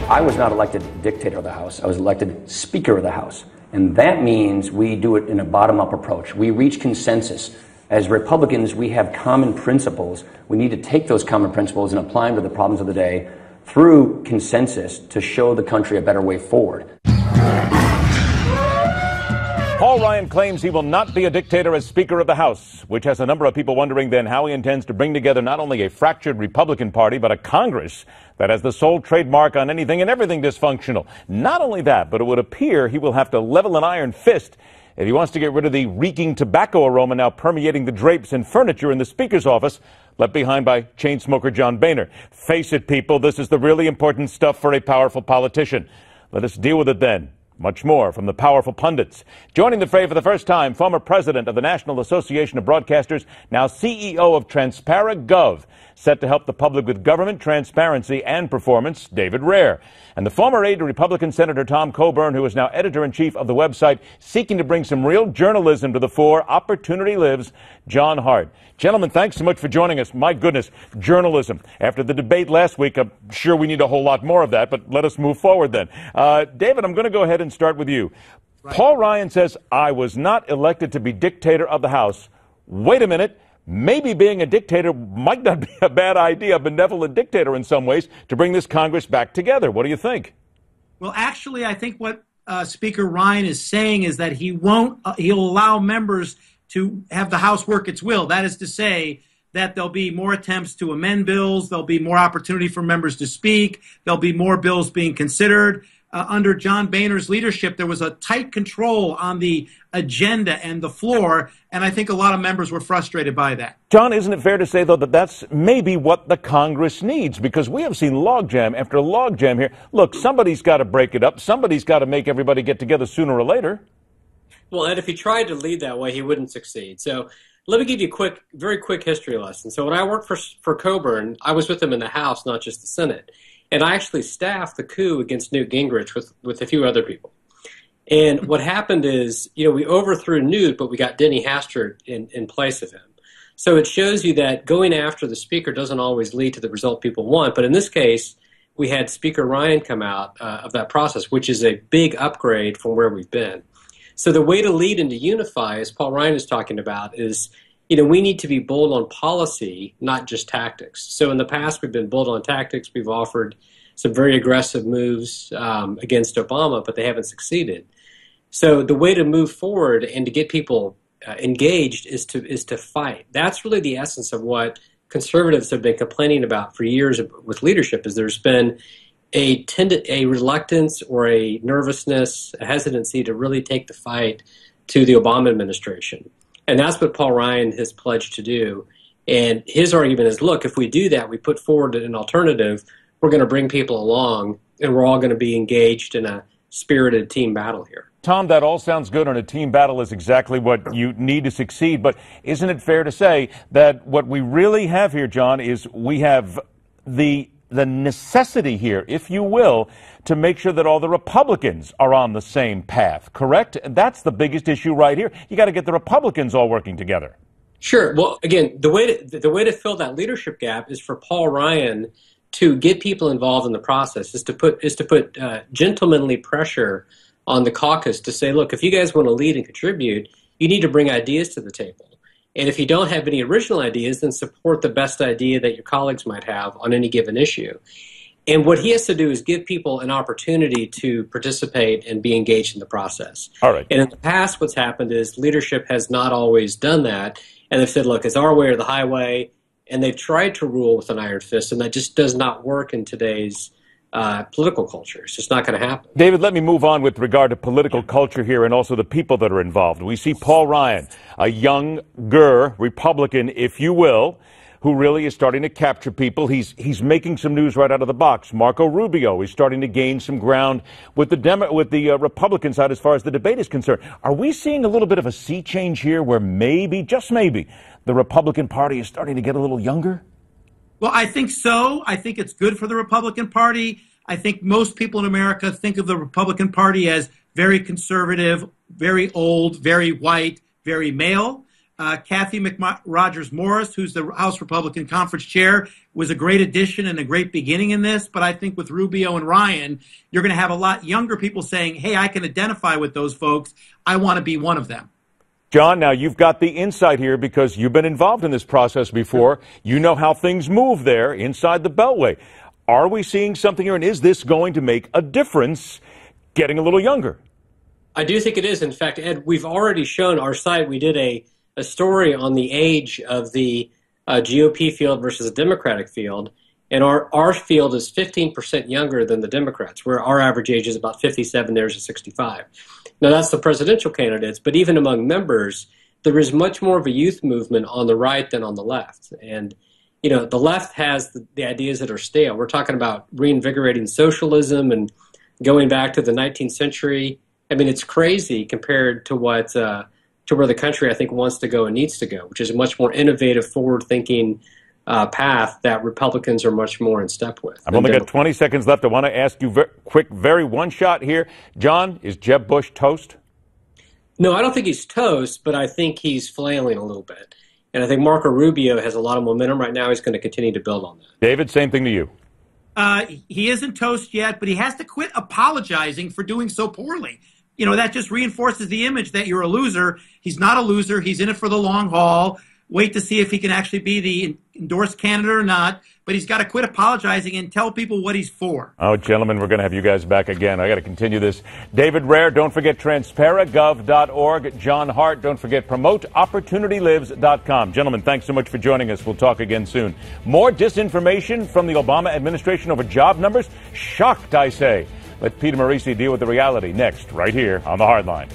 I was not elected dictator of the House. I was elected Speaker of the House. And that means we do it in a bottom-up approach. We reach consensus. As Republicans, we have common principles. We need to take those common principles and apply them to the problems of the day through consensus to show the country a better way forward. Paul Ryan claims he will not be a dictator as Speaker of the House, which has a number of people wondering then how he intends to bring together not only a fractured Republican Party, but a Congress that has the sole trademark on anything and everything dysfunctional. Not only that, but it would appear he will have to level an iron fist if he wants to get rid of the reeking tobacco aroma now permeating the drapes and furniture in the Speaker's office, left behind by chain smoker John Boehner. Face it, people, this is the really important stuff for a powerful politician. Let us deal with it then. Much more from the powerful pundits. Joining the fray for the first time, former president of the National Association of Broadcasters, now CEO of TransparaGov, set to help the public with government transparency and performance, David Rehr. And the former aide to Republican Senator Tom Coburn, who is now editor-in-chief of the website seeking to bring some real journalism to the fore, Opportunity Lives, John Hart. Gentlemen, thanks so much for joining us. My goodness, journalism. After the debate last week, I'm sure we need a whole lot more of that, but let us move forward then. David, I'm going to go ahead and start with you. Right. Paul Ryan says, I was not elected to be dictator of the House. Wait a minute. Maybe being a dictator might not be a bad idea, a benevolent dictator in some ways, to bring this Congress back together. What do you think? Well, actually, I think what Speaker Ryan is saying is that he'll allow members to have the House work its will. That is to say that there'll be more attempts to amend bills. There'll be more opportunity for members to speak. There'll be more bills being considered. Under John Boehner's leadership, there was a tight control on the agenda and the floor, and I think a lot of members were frustrated by that. John, isn't it fair to say, though, that that's maybe what the Congress needs? Because we have seen logjam after logjam here. Look, somebody's got to break it up. Somebody's got to make everybody get together sooner or later. Well, Ed, if he tried to lead that way, he wouldn't succeed. So let me give you a very quick history lesson. So when I worked for Coburn, I was with him in the House, not just the Senate. And I actually staffed the coup against Newt Gingrich with a few other people. And what happened is, we overthrew Newt, but we got Denny Hastert in place of him. So it shows you that going after the Speaker doesn't always lead to the result people want. But in this case, we had Speaker Ryan come out of that process, which is a big upgrade from where we've been. So the way to lead and to unify, as Paul Ryan is talking about, is we need to be bold on policy, not just tactics. So in the past, we've been bold on tactics. We've offered some very aggressive moves against Obama, but they haven't succeeded. So the way to move forward and to get people engaged is to fight. That's really the essence of what conservatives have been complaining about for years with leadership, is there's been a reluctance or a nervousness, a hesitancy to really take the fight to the Obama administration. And that's what Paul Ryan has pledged to do. And his argument is, look, if we do that, we put forward an alternative, we're going to bring people along, and we're all going to be engaged in a spirited team battle here. Tom, that all sounds good, and a team battle is exactly what you need to succeed. But isn't it fair to say that what we really have here, John, is we have the necessity here, if you will, to make sure that all the Republicans are on the same path, correct? That's the biggest issue right here. You got to get the Republicans all working together. Sure. Well, again, the way to fill that leadership gap is for Paul Ryan to get people involved in the process, is to put gentlemanly pressure on the caucus to say, look, if you guys want to lead and contribute, you need to bring ideas to the table. And if you don't have any original ideas, then support the best idea that your colleagues might have on any given issue. And what he has to do is give people an opportunity to participate and be engaged in the process. All right. And in the past, what's happened is leadership has not always done that. And they've said, look, it's our way or the highway. And they've tried to rule with an iron fist, and that just does not work in today's political culture. It's just not going to happen. David, let me move on with regard to political culture here and also the people that are involved. We see Paul Ryan, a younger Republican, if you will, who really is starting to capture people. He's making some news right out of the box. Marco Rubio is starting to gain some ground with the Republican side as far as the debate is concerned. Are we seeing a little bit of a sea change here where maybe, just maybe, the Republican Party is starting to get a little younger? Well, I think so. I think it's good for the Republican Party. I think most people in America think of the Republican Party as very conservative, very old, very white, very male. Kathy McRogers Morris, who's the House Republican Conference Chair, was a great addition and a great beginning in this. But I think with Rubio and Ryan, you're going to have a lot younger people saying, hey, I can identify with those folks. I want to be one of them. John, now you've got the insight here because you've been involved in this process before. You know how things move there inside the Beltway. Are we seeing something here, and is this going to make a difference getting a little younger? I do think it is. In fact, Ed, we've already shown our site. We did a story on the age of the GOP field versus the Democratic field. And our field is 15% younger than the Democrats, where our average age is about 57, theirs is 65. Now, that's the presidential candidates, but even among members, there is much more of a youth movement on the right than on the left. And, you know, the left has the ideas that are stale. We're talking about reinvigorating socialism and going back to the 19th century. I mean, it's crazy compared to what to where the country, I think, wants to go and needs to go, which is a much more innovative, forward-thinking path that Republicans are much more in step with. I've only got 20 seconds left. I want to ask you very one shot here. John, is Jeb Bush toast? No, I don't think he's toast, but I think he's flailing a little bit. And I think Marco Rubio has a lot of momentum right now. He's going to continue to build on that. David, same thing to you. He isn't toast yet, but he has to quit apologizing for doing so poorly. You know, that just reinforces the image that you're a loser. He's not a loser. He's in it for the long haul. Wait to see if he can actually be the endorsed candidate or not. But he's got to quit apologizing and tell people what he's for. Oh, gentlemen, we're going to have you guys back again. I got to continue this. David Rehr, don't forget TransparaGov.org. John Hart, don't forget PromoteOpportunityLives.com. Gentlemen, thanks so much for joining us. We'll talk again soon. More disinformation from the Obama administration over job numbers? Shocked, I say. Let Peter Marisi deal with the reality next, right here on The Hardline.